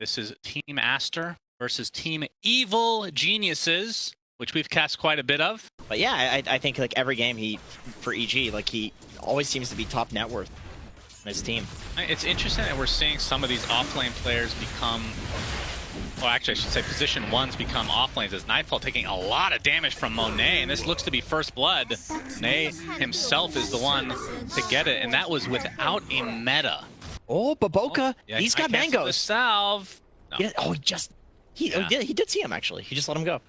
This is Team Aster versus Team Evil Geniuses, which we've cast quite a bit of. But yeah, I think like every game for EG, like he always seems to be top net worth on his team. It's interesting that we're seeing some of these offlane players become, well actually I should say position ones become offlanes, as Nightfall taking a lot of damage from Monet, and this looks to be first blood. Monet himself is the one to get it, and that was without a meta. Oh, Baboka, Oh, yeah, he's got the mangoes. salve. No. Yeah, oh, he did see him actually. He just let him go.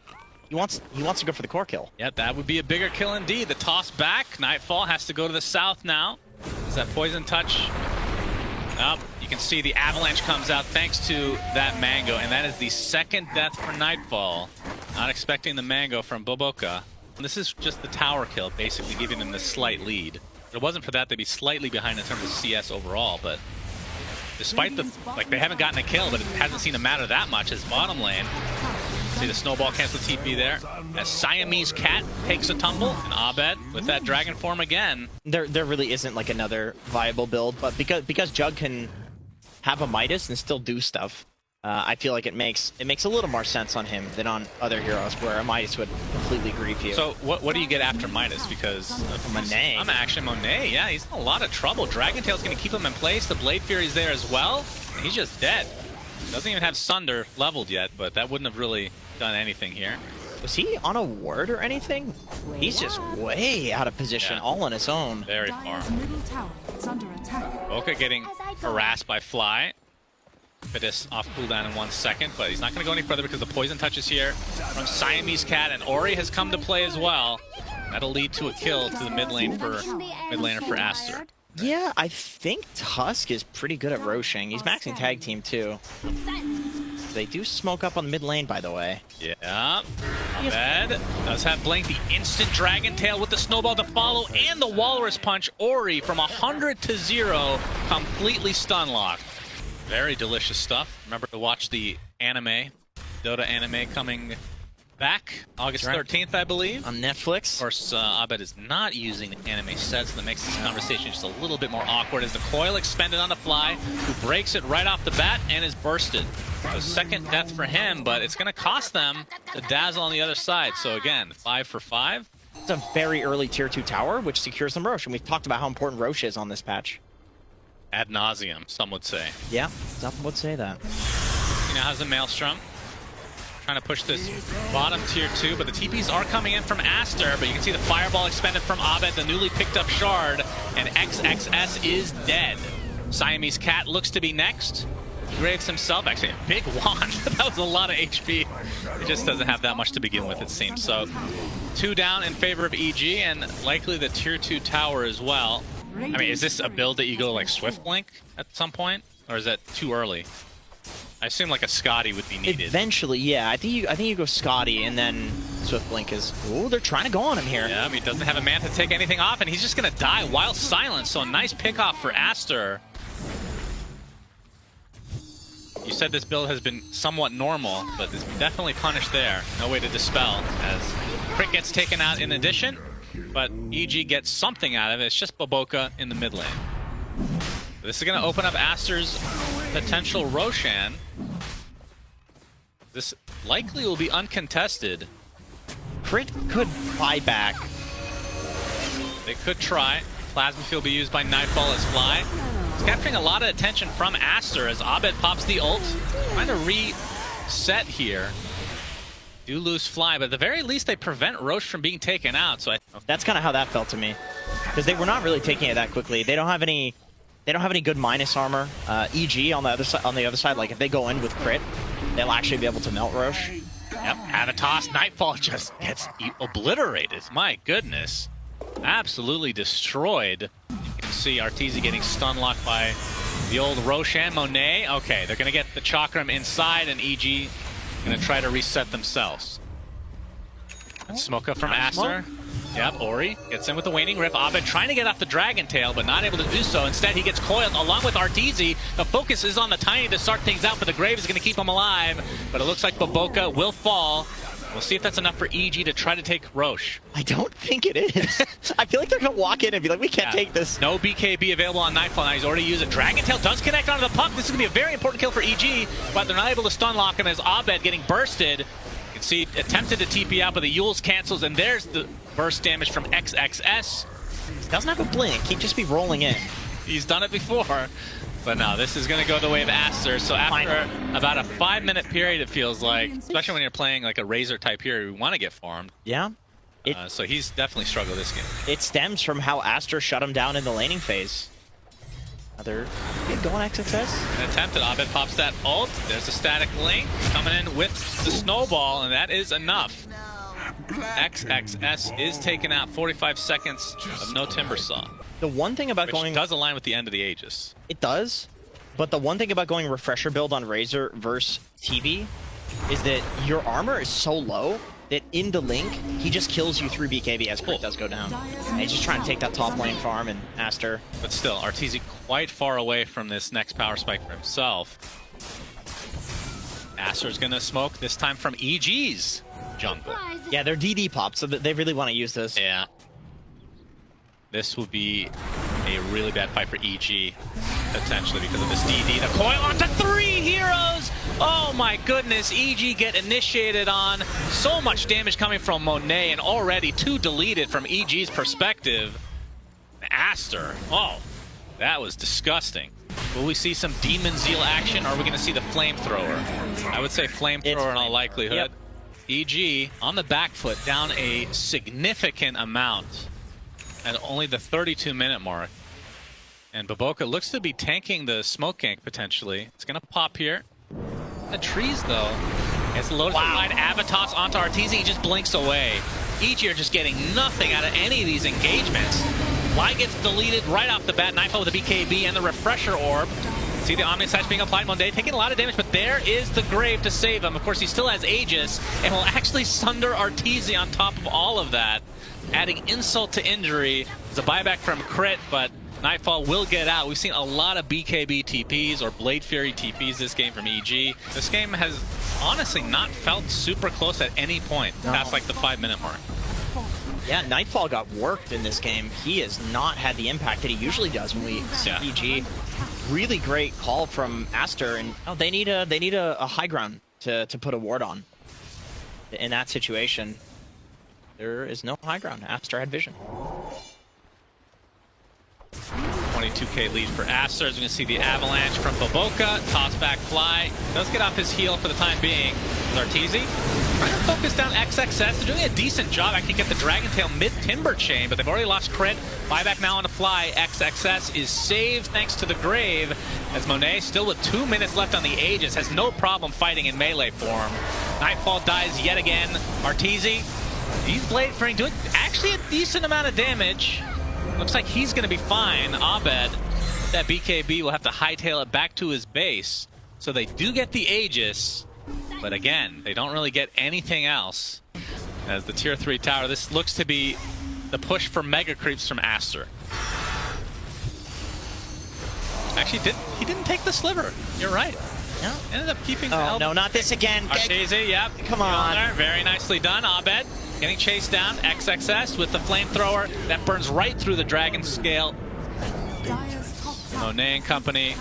He wants to go for the core kill. Yeah, that would be a bigger kill indeed. The toss back. Nightfall has to go to the south now. Is that poison touch? Up. You can see the avalanche comes out thanks to that mango, and that is the second death for Nightfall. Not expecting the mango from Baboka. This is just the tower kill, basically giving them this slight lead. If it wasn't for that, they'd be slightly behind in terms of CS overall, but despite the, like, they haven't gotten a kill, but it hasn't seemed to matter that much as bottom lane. See the snowball cancel TP there. As Siamese Cat takes a tumble, and Abed with that dragon form again. There really isn't like another viable build, but because Jug can have a Midas and still do stuff, I feel like it makes a little more sense on him than on other heroes, where a Midas would completely grief you. So what do you get after Midas? Because Monet. I'm actually Monet. Yeah, he's in a lot of trouble. Dragon Tail's going to keep him in place. The Blade Fury's there as well. And he's just dead. Doesn't even have Sunder leveled yet, but that wouldn't have really done anything here. Was he on a ward or anything? He's just way out of position, all on his own. Very far. Baboka getting harassed by Fly. Fidus off cooldown in 1 second, but he's not going to go any further because the poison touch is here from Siamese Cat, and Ori has come to play as well. That'll lead to a kill to the mid laner for Aster. Yeah, I think Tusk is pretty good at Roshing. He's maxing tag team too. They do smoke up on the mid lane, by the way. Yeah, Abed does have Blink, the instant Dragon Tail with the snowball to follow, and the Walrus Punch. Ori from 100 to 0, completely stun locked. Very delicious stuff. Remember to watch the anime, Dota anime coming back August 13th, I believe. On Netflix. Of course, Abed is not using the anime sets, so that makes this conversation just a little bit more awkward as the coil expended on the Fly, who breaks it right off the bat and is bursted. So second death for him, but it's going to cost them the dazzle on the other side. So again, 5 for 5. It's a very early tier 2 tower, which secures them Rosh, and we've talked about how important Rosh is on this patch. Ad nauseum, some would say. Yeah, some would say that. He now has the Maelstrom. Trying to push this bottom tier 2, but the TPs are coming in from Aster, but you can see the Fireball expended from Abed, the newly picked up Shard, and XXS is dead. Siamese Cat looks to be next. Graves himself, actually a big wand. That was a lot of HP. He just doesn't have that much to begin with, it seems. So 2 down in favor of EG, and likely the tier 2 tower as well. I mean, is this a build that you go like Swift Blink at some point, or is that too early? I assume like a Scotty would be needed. Eventually, yeah. I think you go Scotty, and then Swift Blink is. Oh, they're trying to go on him here. Yeah, I mean, he doesn't have a man to take anything off, and he's just gonna die while silent. So a nice pick off for Aster. You said this build has been somewhat normal, but it's definitely punished there. No way to dispel, as Crit gets taken out in addition, but EG gets something out of it. It's just Baboka in the mid lane. This is going to open up Aster's potential Roshan. This likely will be uncontested. Crit could buy back. They could try. Plasma Field will be used by Nightfall as Fly. It's capturing a lot of attention from Aster as Abed pops the ult. Trying to reset here. Do lose Fly, but at the very least they prevent Roche from being taken out. So That's kind of how that felt to me, because they were not really taking it that quickly. They don't have any good minus armor. EG on the other side, like if they go in with Crit, they'll actually be able to melt Roche. Yep, have a toss. Nightfall just gets obliterated. My goodness. Absolutely destroyed. You can see Arteezy getting stun locked by the old Roshan. Monet. Okay, they're going to get the Chakram inside, and EG going to try to reset themselves. And Smoke up from Aster. Yep, Ori gets in with the Waning Rift. Abed trying to get off the Dragon Tail, but not able to do so. Instead, he gets coiled along with Arteezy. The focus is on the Tiny to start things out, but the Grave is going to keep him alive. But it looks like Baboka will fall. We'll see if that's enough for EG to try to take Roche. I don't think it is. I feel like they're going to walk in and be like, we can't take this. No BKB available on Nightfall. Now he's already used it. Dragon Tail does connect onto the puck. This is going to be a very important kill for EG, but they're not able to stun lock him as Abed getting bursted. You can see attempted to TP out, but the Yules cancels, and there's the burst damage from XXS. He doesn't have a blink. He'd just be rolling in. He's done it before. But no, this is going to go the way of Aster. So after about a 5-minute period, it feels like, especially when you're playing like a Razor type hero, you want to get farmed. Yeah. So he's definitely struggled this game. It stems from how Aster shut him down in the laning phase. Another going XXS. An attempt at Abed pops that ult. There's a static link coming in with the snowball, and that is enough. XXS is taking out 45 seconds of no Timber Saw. The one thing about Which does align with the end of the Aegis. It does, but the one thing about going refresher build on Razor versus TV is that your armor is so low that in the link, he just kills you through BKB as crit does go down. And he's just trying to take that top lane farm and Aster. But still, Arteezy quite far away from this next power spike for himself. Aster's gonna smoke, this time from EG's jungle. Yeah, they're DD popped, so they really want to use this. Yeah. This will be a really bad fight for EG, potentially, because of this DD. The coil onto 3 heroes! Oh my goodness, EG get initiated on. So much damage coming from Monet, and already 2 deleted from EG's perspective. Aster, oh, that was disgusting. Will we see some Demon Zeal action, or are we going to see the Flamethrower? I would say Flamethrower in all likelihood. Yep. EG on the back foot, down a significant amount at only the 32-minute mark. And Baboka looks to be tanking the smoke gank, potentially. It's going to pop here. The trees, though. It's loaded side Avitas onto Arteezy. He just blinks away. EG are just getting nothing out of any of these engagements. Y gets deleted right off the bat. Nightfall with the BKB and the Refresher Orb. See the Omni Sights being applied. Monday taking a lot of damage, but there is the Grave to save him. Of course, he still has Aegis, and will actually sunder Arteezy on top of all of that. Adding insult to injury. There's a buyback from Crit, but Nightfall will get out. We've seen a lot of BKB TPs or Blade Fury TPs this game from EG. This game has honestly not felt super close at any point past like the 5-minute mark. Yeah, Nightfall got worked in this game. He has not had the impact that he usually does when we see EG. Really great call from Aster, and they need a high ground to put a ward on. In that situation, there is no high ground. Aster had vision. 22k lead for Aster. As we can see the avalanche from Baboka. Toss back fly. Does get off his heel for the time being. Arteezy trying to focus down XXS. They're doing a decent job. Actually get the Dragon Tail mid-Timber Chain, but they've already lost Crit. Buyback now on the fly. XXS is saved thanks to the Grave, as Monet, still with 2 minutes left on the Aegis, has no problem fighting in melee form. Nightfall dies yet again. Arteezy, he's Blade Fury doing actually a decent amount of damage. Looks like he's going to be fine. Abed, that BKB will have to hightail it back to his base. So they do get the Aegis, but again, they don't really get anything else. As the tier 3 tower, this looks to be the push for mega creeps from Aster. Actually, he didn't take the sliver. You're right. No. Ended up keeping the elbow. No, not this again. Arteezy, yep. Come on. There. Very nicely done. Abed getting chased down. XXS with the flamethrower that burns right through the dragon scale. Monet and company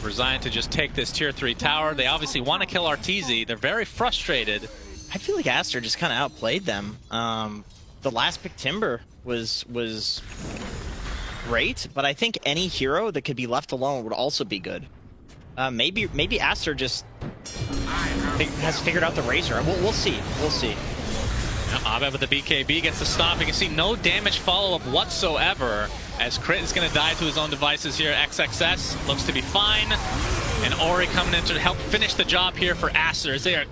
resigned to just take this tier 3 tower. They obviously want to kill Arteezy. They're very frustrated. I feel like Aster just kind of outplayed them. The last pick Timber was great, but I think any hero that could be left alone would also be good. Maybe Aster just has figured out the Razor. We'll see. We'll see. Now, Abed with the BKB gets the stop. You can see no damage follow-up whatsoever, as Crit is going to die to his own devices here. XXS looks to be fine. And Ori coming in to help finish the job here for Aster, as they are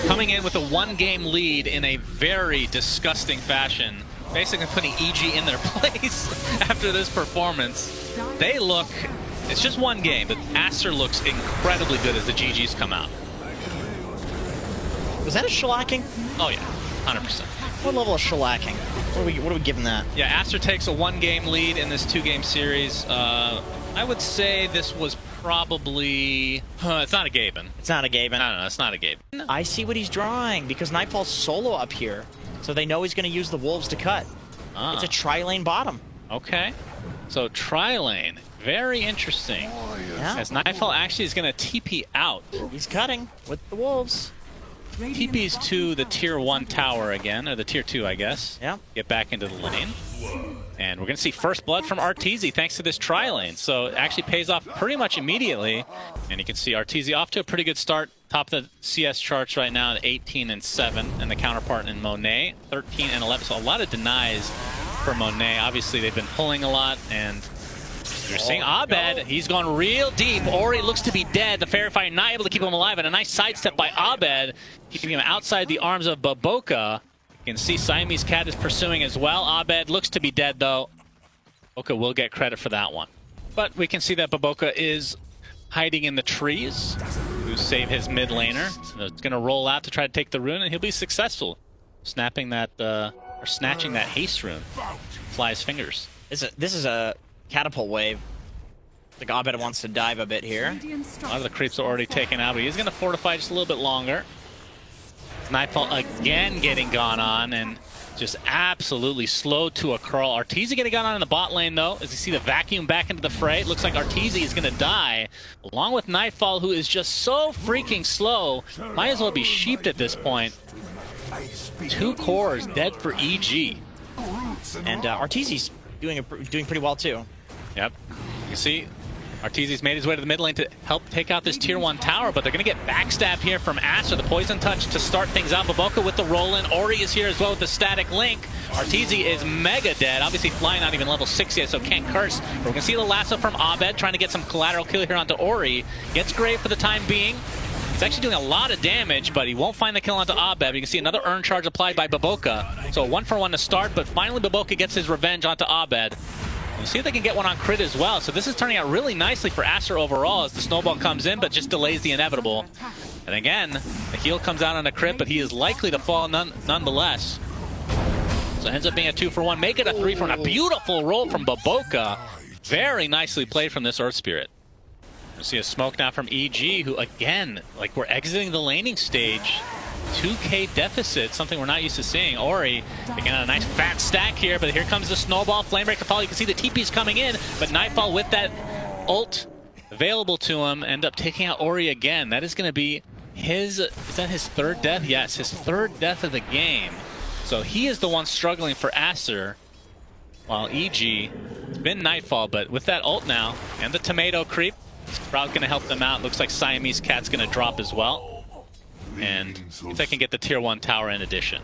coming in with a 1-game lead in a very disgusting fashion. Basically putting EG in their place after this performance. They look, it's just 1 game, but Aster looks incredibly good as the GGs come out. Was that a shellacking? Oh yeah. 100%. What level of shellacking? What are we giving that? Yeah, Aster takes a 1-game lead in this 2-game series. I would say this was probably... it's not a Gaben. It's not a Gaben. No, it's not a Gaben. I see what he's drawing, because Nightfall's solo up here. So they know he's going to use the Wolves to cut. Ah. It's a tri-lane bottom. Okay. So tri-lane. Very interesting. Yeah. As Nightfall actually is going to TP out. He's cutting with the Wolves. TP's to the tier 1 tower again, or the tier 2, I guess. Yeah. Get back into the lane. And we're going to see first blood from Arteezy thanks to this tri-lane. So it actually pays off pretty much immediately. And you can see Arteezy off to a pretty good start. Top of the CS charts right now at 18 and 7. And the counterpart in Monet, 13 and 11. So a lot of denies for Monet. Obviously, they've been pulling a lot. And you're seeing Abed. He's gone real deep. Ori looks to be dead. The Fairy Fire not able to keep him alive. And a nice sidestep by Abed, keeping him outside the arms of Baboka. You can see Siamese Cat is pursuing as well. Abed looks to be dead, though. Baboka will get credit for that one. But we can see that Baboka is hiding in the trees to save his mid laner. It's going to roll out to try to take the rune, and he'll be successful. Snapping that, or snatching that haste rune. Fly's fingers. This is a catapult wave. I think Abed wants to dive a bit here. A lot of the creeps are already taken out, but he's going to fortify just a little bit longer. Nightfall again getting gone on, and just absolutely slow to a crawl. Arteezy getting gone on in the bot lane, though, as you see the vacuum back into the fray. It looks like Arteezy is going to die, along with Nightfall, who is just so freaking slow. Might as well be sheeped at this point. 2 cores dead for EG. And Arteezy's doing pretty well, too. Yep. You see, Arteezy's made his way to the mid lane to help take out this tier 1 tower, but they're going to get backstab here from Aster. The Poison Touch to start things out. Baboka with the roll-in. Ori is here as well with the static link. Arteezy is mega dead. Obviously, Fly not even level 6 yet, so can't curse. But we're going to see the lasso from Abed trying to get some collateral kill here onto Ori. Gets Grave for the time being. He's actually doing a lot of damage, but he won't find the kill onto Abed. You can see another Urn Charge applied by Baboka. So 1-for-1 to start, but finally Baboka gets his revenge onto Abed. We'll see if they can get one on crit as well. So this is turning out really nicely for Aster overall as the snowball comes in, but just delays the inevitable. And again, the heal comes out on a crit, but he is likely to fall nonetheless. So it ends up being a 2-for-1. Make it a 3-for-1. A beautiful roll from Baboka. Very nicely played from this Earth Spirit. We'll see a smoke now from EG, who again, like we're exiting the laning stage. 2k deficit, something we're not used to seeing. Ori picking out a nice fat stack here, but here comes the snowball. Flamebreaker fall. You can see the TP's coming in, but Nightfall with that ult available to him end up taking out Ori again. That is going to be his, is that his 3rd death? Yes, his 3rd death of the game. So he is the one struggling for Aster, while EG, it's been Nightfall, but with that ult now, and the tomato creep, it's probably going to help them out. Looks like Siamese Cat's going to drop as well. And if they can get the tier 1 tower in addition.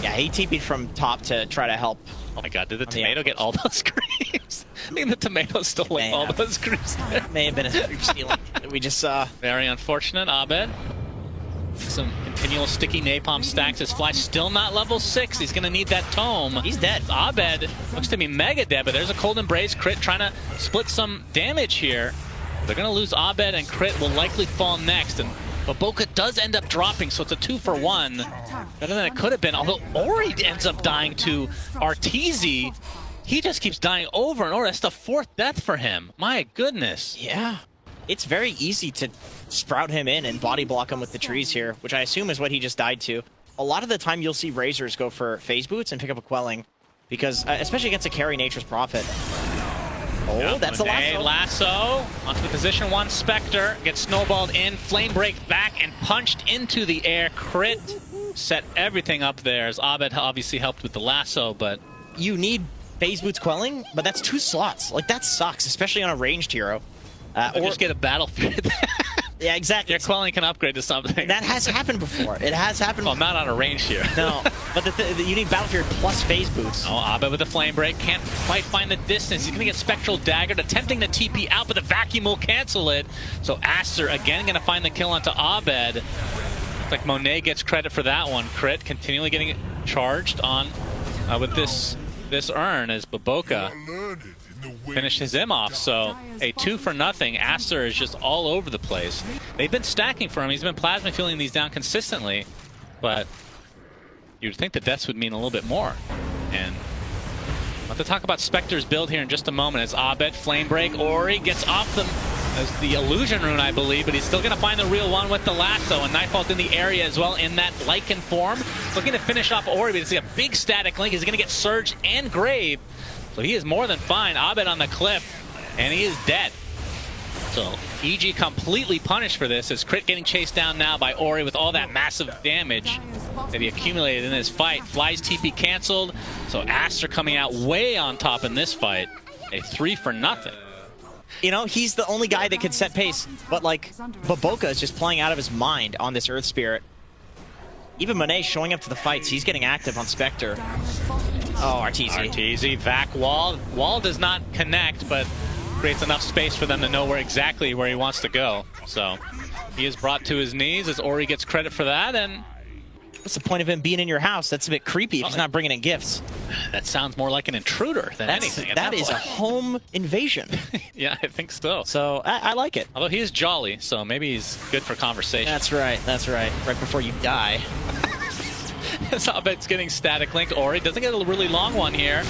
Yeah, he TP'd from top to try to help. Oh my god, did the tomato get all those creeps? I think the tomato stole all those creeps there. May have been a creep stealing that we just saw. Very unfortunate, Abed. Some continual sticky napalm stacks. His Fly still not level 6. He's going to need that tome. He's dead. Abed looks to be mega dead, but there's a Cold Embrace crit trying to split some damage here. They're going to lose Abed, and crit will likely fall next. And Baboka does end up dropping, so it's a 2-for-1. Better than it could have been, although Ori ends up dying to Arteezy. He just keeps dying over and over. That's the 4th death for him. My goodness. Yeah. It's very easy to sprout him in and body block him with the trees here, which I assume is what he just died to. A lot of the time you'll see Razors go for phase boots and pick up a quelling, because especially against a carry Nature's Prophet. Oh, yep, that's a lasso onto the position 1 Spectre, gets snowballed in, flame break back and punched into the air. Crit set everything up there as Abed obviously helped with the lasso, but you need phase boots quelling, but that's 2 slots. Like, that sucks, especially on a ranged hero. Or just get a battlefield. Yeah, exactly. Your quelling can upgrade to something. That has happened before. It has happened. Well, not on a range here. No, but you need Battlefield plus phase boots. Oh, Abed with the flame break. Can't quite find the distance. He's going to get Spectral Daggered, attempting to TP out, but the vacuum will cancel it. So Aster again going to find the kill onto Abed. Looks like Monet gets credit for that one. Crit continually getting charged on with this urn as Baboka finished his im off. So a 2-for-0. Aster is just all over the place. They've been stacking for him. He's been plasma fueling these down consistently, but You'd think the deaths would mean a little bit more. And I'll have to talk about Spectre's build here in just a moment as Abed, Flame Break, Ori gets off them as the illusion rune, I believe, but he's still going to find the real one with the lasso, and Nightfall's in the area as well in that Lycan form. Looking to finish off Ori, but you see a big static link. He's going to get Surge and Grave, so he is more than fine. Abed on the cliff, and he is dead. So EG completely punished for this as Crit getting chased down now by Ori with all that massive damage that he accumulated in this fight. Fly's TP canceled, so Aster coming out way on top in this fight. A 3-for-0. You know, he's the only guy that can set pace, but like, Baboka is just playing out of his mind on this Earth Spirit. Even Monet showing up to the fights, he's getting active on Spectre. Oh, RTZ, Vac Wall. Wall does not connect, but creates enough space for them to know exactly where he wants to go. So he is brought to his knees as Ori gets credit for that, and what's the point of him being in your house? That's a bit creepy if he's not bringing in gifts. That sounds more like an intruder than anything. That is a home invasion. Yeah, I think so. So I like it. Although he is jolly, so maybe he's good for conversation. That's right. That's right. Right before you die. Abed's getting static linked. Ori doesn't get a really long one here.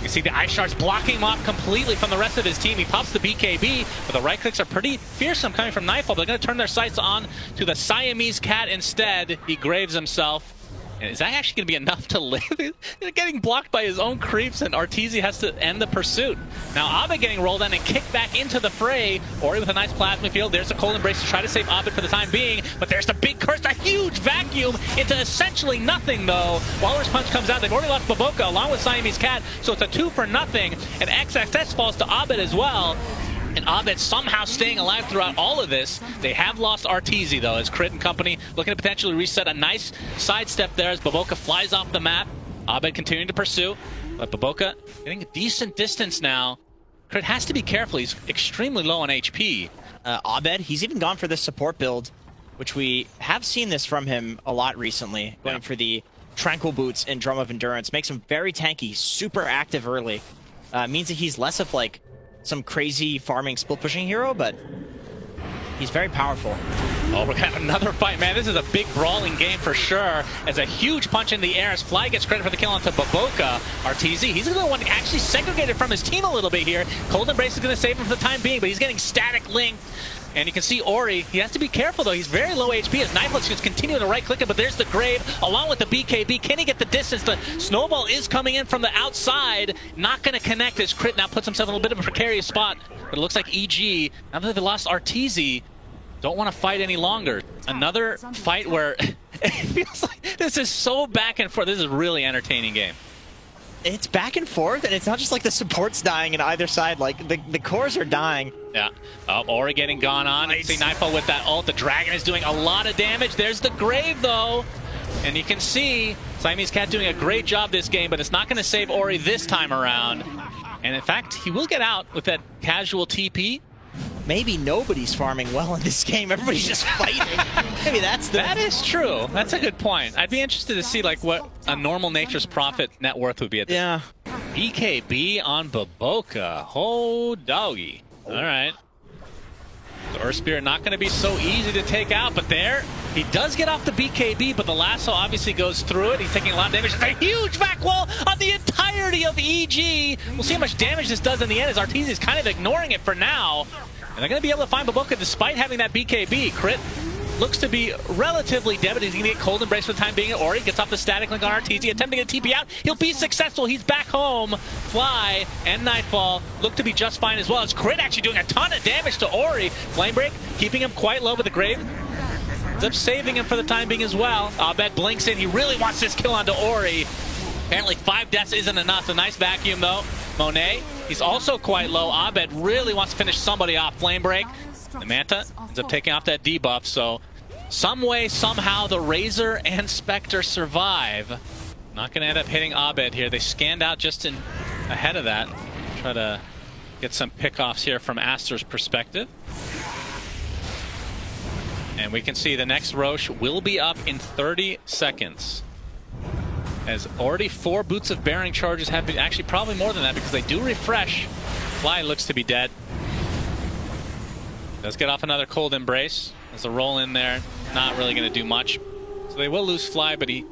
You see the Ice Shards blocking him off completely from the rest of his team. He pops the BKB, but the right clicks are pretty fearsome coming from Nightfall. They're going to turn their sights on to the Siamese cat instead. He graves himself. And is that actually going to be enough to live? He's getting blocked by his own creeps, and Arteezy has to end the pursuit. Now Abed getting rolled in and kicked back into the fray. Ori with a nice plasma field. There's a cold embrace to try to save Abed for the time being, but there's the big curse, a huge vacuum into essentially nothing though. Walrus Punch comes out. They've already lost Baboka along with Siamese Cat, so it's a 2-for-0, and XXS falls to Abed as well. And Abed somehow staying alive throughout all of this. They have lost Arteezy, though, as Crit and company looking to potentially reset. A nice sidestep there as Baboka flies off the map. Abed continuing to pursue, but Baboka getting a decent distance now. Crit has to be careful. He's extremely low on HP. Abed, he's even gone for this support build, which we have seen this from him a lot recently, going for the Tranquil Boots and Drum of Endurance. Makes him very tanky, super active early. Means that he's less of like some crazy farming split pushing hero, but he's very powerful. Oh, we're gonna have another fight, man. This is a big brawling game for sure. As a huge punch in the air as Fly gets credit for the kill onto Baboka. Arteezy, he's the one actually segregated from his team a little bit here. Cold Embrace is gonna save him for the time being, but he's getting static linked. And you can see Ori, he has to be careful though. He's very low HP as Nightfall just continue to right click it, but there's the Grave along with the BKB. Can he get the distance? The Snowball is coming in from the outside. Not gonna connect as Crit now puts himself in a little bit of a precarious spot. But it looks like EG, now that they lost Arteezy, don't want to fight any longer. Another fight where it feels like this is so back and forth. This is a really entertaining game. It's back and forth, and it's not just like the support's dying in either side. Like the cores are dying. Yeah. Ori getting gone on. You see Nightfall with that ult. The Dragon is doing a lot of damage. There's the Grave though. And you can see Siamese Cat doing a great job this game, but it's not going to save Ori this time around. And in fact, he will get out with that casual TP. Maybe nobody's farming well in this game. Everybody's just fighting. Maybe that's the... That is true. That's a good point. I'd be interested to see like what a normal Nature's Prophet net worth would be at this. Yeah. BKB on Baboka. Oh, doggy. All right. The Earth Spirit not going to be so easy to take out, but there he does get off the BKB, but the lasso obviously goes through it. He's taking a lot of damage. It's a huge vac wall on the entirety of EG. We'll see how much damage this does in the end as Arteezy is kind of ignoring it for now. And they're going to be able to find Baboka despite having that BKB. Crit looks to be relatively dead, but he's going to get Cold Embrace for the time being. Ori gets off the static link on Arteezy, attempting to TP out. He'll be successful. He's back home. Fly and Nightfall look to be just fine as well. As Crit actually doing a ton of damage to Ori. Flame Break keeping him quite low with the Grave. Ends up saving him for the time being as well. Abed blinks in. He really wants this kill onto Ori. Apparently 5 deaths isn't enough. A nice vacuum though. Monet, he's also quite low. Abed really wants to finish somebody off. Flame Break. The Manta ends up taking off that debuff, so some way, somehow, the Razor and Spectre survive. Not going to end up hitting Abed here. They scanned out just ahead of that. Try to get some pickoffs here from Aster's perspective. And we can see the next Roche will be up in 30 seconds. As already 4 Boots of Bearing charges have been, actually probably more than that because they do refresh. Fly looks to be dead. Does get off another Cold Embrace. There's a roll in there. Not really going to do much. So they will lose Fly, but he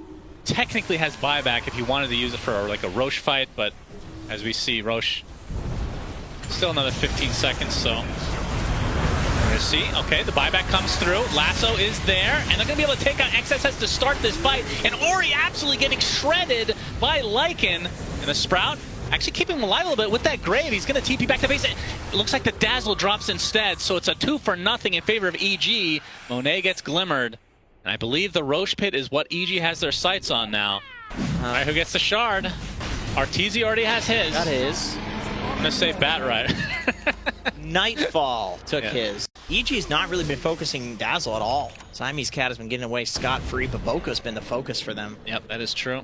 technically has buyback if he wanted to use it for like a Roche fight, but as we see, Roche still another 15 seconds, so we're gonna see. Okay, the buyback comes through. Lasso is there, and they're gonna be able to take out XSS to start this fight, and Ori absolutely getting shredded by Lycan, and the Sprout actually keeping him alive a little bit with that Grave. He's gonna TP back to base. It looks like the Dazzle drops instead, so it's a 2-for-0 in favor of EG. Monet gets glimmered, and I believe the Roche Pit is what EG has their sights on now. All right, who gets the shard? Arteezy already has his. Got his. I'm gonna say Batrider. Nightfall took his. EG's not really been focusing Dazzle at all. Siamese Cat has been getting away scot-free, but Boko's been the focus for them. Yep, that is true.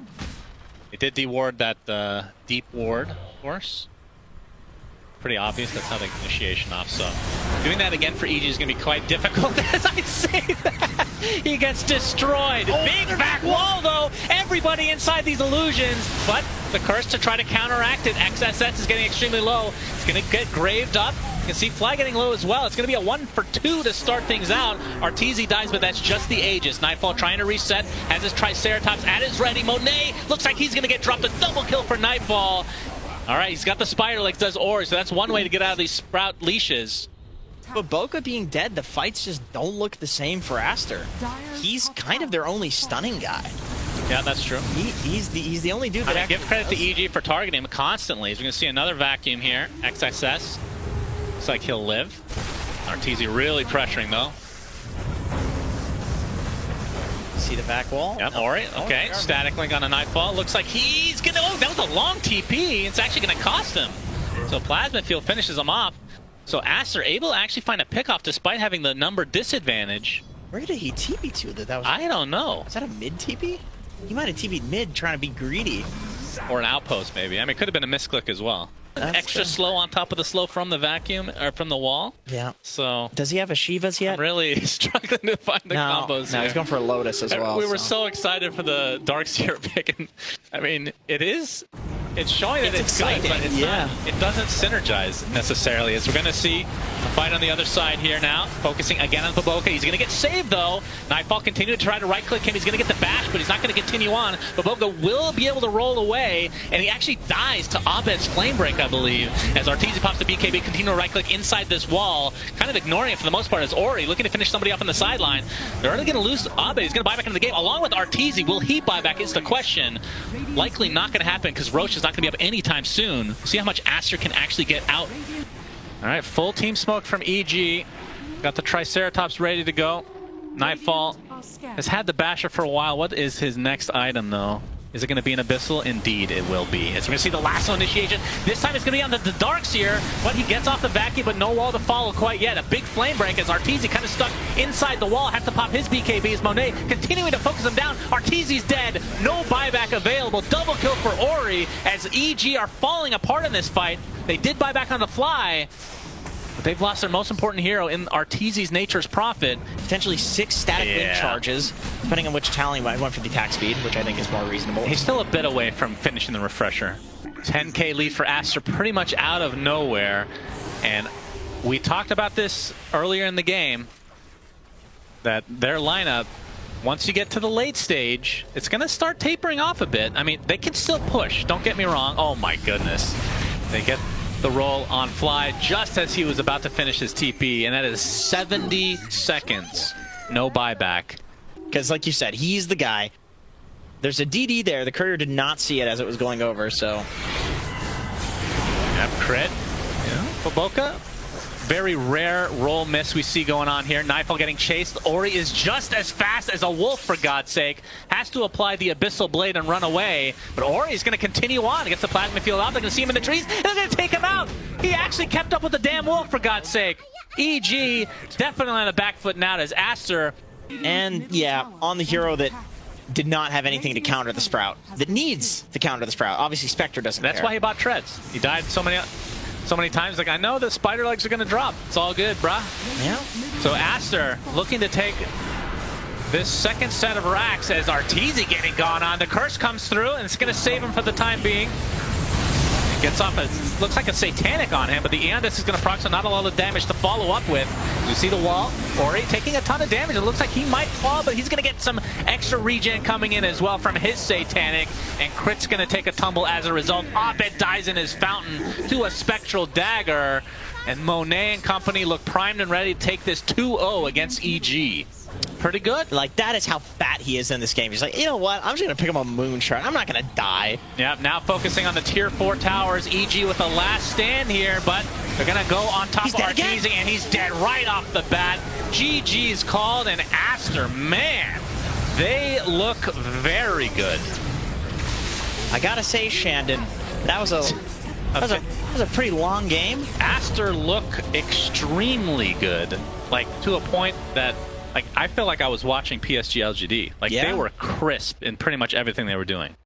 They did deward that deep ward, of course. Pretty obvious, that's how they initiation off, so doing that again for EG is going to be quite difficult. As I say that, he gets destroyed. Big back wall, though. Everybody inside these illusions, but the curse to try to counteract it. XSS is getting extremely low. It's going to get graved up. You can see Fly getting low as well. It's going to be a 1-for-2 to start things out. Arteezy dies, but that's just the Aegis. Nightfall trying to reset, has his Triceratops at his ready. Monet looks like he's going to get dropped. A double kill for Nightfall. All right, he's got the spider legs, does Ori, so that's one way to get out of these Sprout leashes. But Boko being dead, the fights just don't look the same for Aster. He's kind of their only stunning guy. Yeah, that's true. He's the only dude that actually give credit to EG for targeting him constantly. As we're going to see another vacuum here. XSS. Looks like he'll live. Arteezy really pressuring, though. See the back wall? Yep, Ori. Okay, static link on a Nightfall. Looks like he's going to... Oh, that was a long TP. It's actually going to cost him. So Plasma Field finishes him off. So Aster able to actually find a pickoff despite having the number disadvantage. Where did he TP to? That was... I don't know. Is that a mid TP? He might have TP'd mid trying to be greedy. Or an outpost, maybe. I mean, it could have been a misclick as well. That's extra slow on top of the slow from the vacuum, or from the wall. Yeah. So... Does he have a Shivas yet? I'm really struggling to find the combos. No, he's going for a Lotus as well. We were so excited for the Darkseer pick, and I mean, it's showing that it's good, but it's not, it doesn't synergize necessarily. As we're going to see a fight on the other side here now, focusing again on Baboka. He's going to get saved though. Nightfall continuing to try to right-click him. He's going to get the bash, but he's not going to continue on. Baboka will be able to roll away, and he actually dies to Abed's Flame Break, I believe, as Arteezy pops the BKB, continue to right-click inside this wall, kind of ignoring it for the most part as Ori looking to finish somebody off on the sideline. They're only going to lose Abed. He's going to buy back into the game, along with Arteezy. Will he buy back is the question. Likely not going to happen because Roche is not going to be up anytime soon. See how much Aster can actually get out. All right, full team smoke from EG. Got the Triceratops ready to go. Nightfall has had the Basher for a while. What is his next item, though? Is it going to be an Abyssal? Indeed, it will be. As we're going to see the Lasso initiation. This time it's going to be on the Darkseer, but he gets off the vacuum, but no wall to follow quite yet. A big flame break as Arteezy kind of stuck inside the wall. Has to pop his BKBs. Monet continuing to focus him down. Arteezy's dead. No buyback available. Double kill for Ori as EG are falling apart in this fight. They did buy back on the fly, but they've lost their most important hero in Arteezy's Nature's Prophet. Potentially 6 static link charges, depending on which talent he went for the attack speed, which I think is more reasonable. He's still a bit away from finishing the refresher. 10k lead for Aster pretty much out of nowhere. And we talked about this earlier in the game, that their lineup, once you get to the late stage, it's going to start tapering off a bit. I mean, they can still push, don't get me wrong. Oh my goodness. They get the roll on Fly just as he was about to finish his TP, and that is 70 seconds. No buyback. Because like you said, he's the guy. There's a DD there. The courier did not see it as it was going over, so... Yep, crit. Yeah. Baboka. Very rare roll miss we see going on here. Nightfall getting chased. Ori is just as fast as a wolf, for God's sake. Has to apply the Abyssal Blade and run away. But Ori is going to continue on. Gets the Plasma Field out. They're going to see him in the trees. And they're going to take him out. He actually kept up with the damn wolf, for God's sake. EG definitely on the back foot now as Aster. And yeah, on the hero that did not have anything to counter the Sprout. That needs to counter the Sprout. Obviously, Spectre doesn't care. That's why he bought Treads. He died so many times. Like, I know the spider legs are going to drop. It's all good, bruh. Yeah. So Aster looking to take this second set of racks as Arteezy getting gone on. The curse comes through, and it's going to save him for the time being. Gets off, looks like a Satanic on him, but the Eondis is going to proc, so not a lot of damage to follow up with. You see the wall, Ori taking a ton of damage. It looks like he might fall, but he's going to get some extra regen coming in as well from his Satanic, and Crit's going to take a tumble as a result. Abed dies in his fountain to a Spectral Dagger, and Monet and company look primed and ready to take this 2-0 against EG. Pretty good. Like, that is how fat he is in this game. He's like, you know what? I'm just going to pick him a Moonshard. I'm not going to die. Yeah, now focusing on the tier 4 towers. EG with the last stand here, but they're going to go on top of Arteezy, and he's dead right off the bat. GG's called, and ASTER, man, they look very good. I got to say, Shandon, that was a pretty long game. ASTER look extremely good, like to a point that I feel like I was watching PSG LGD. Like, they were crisp in pretty much everything they were doing.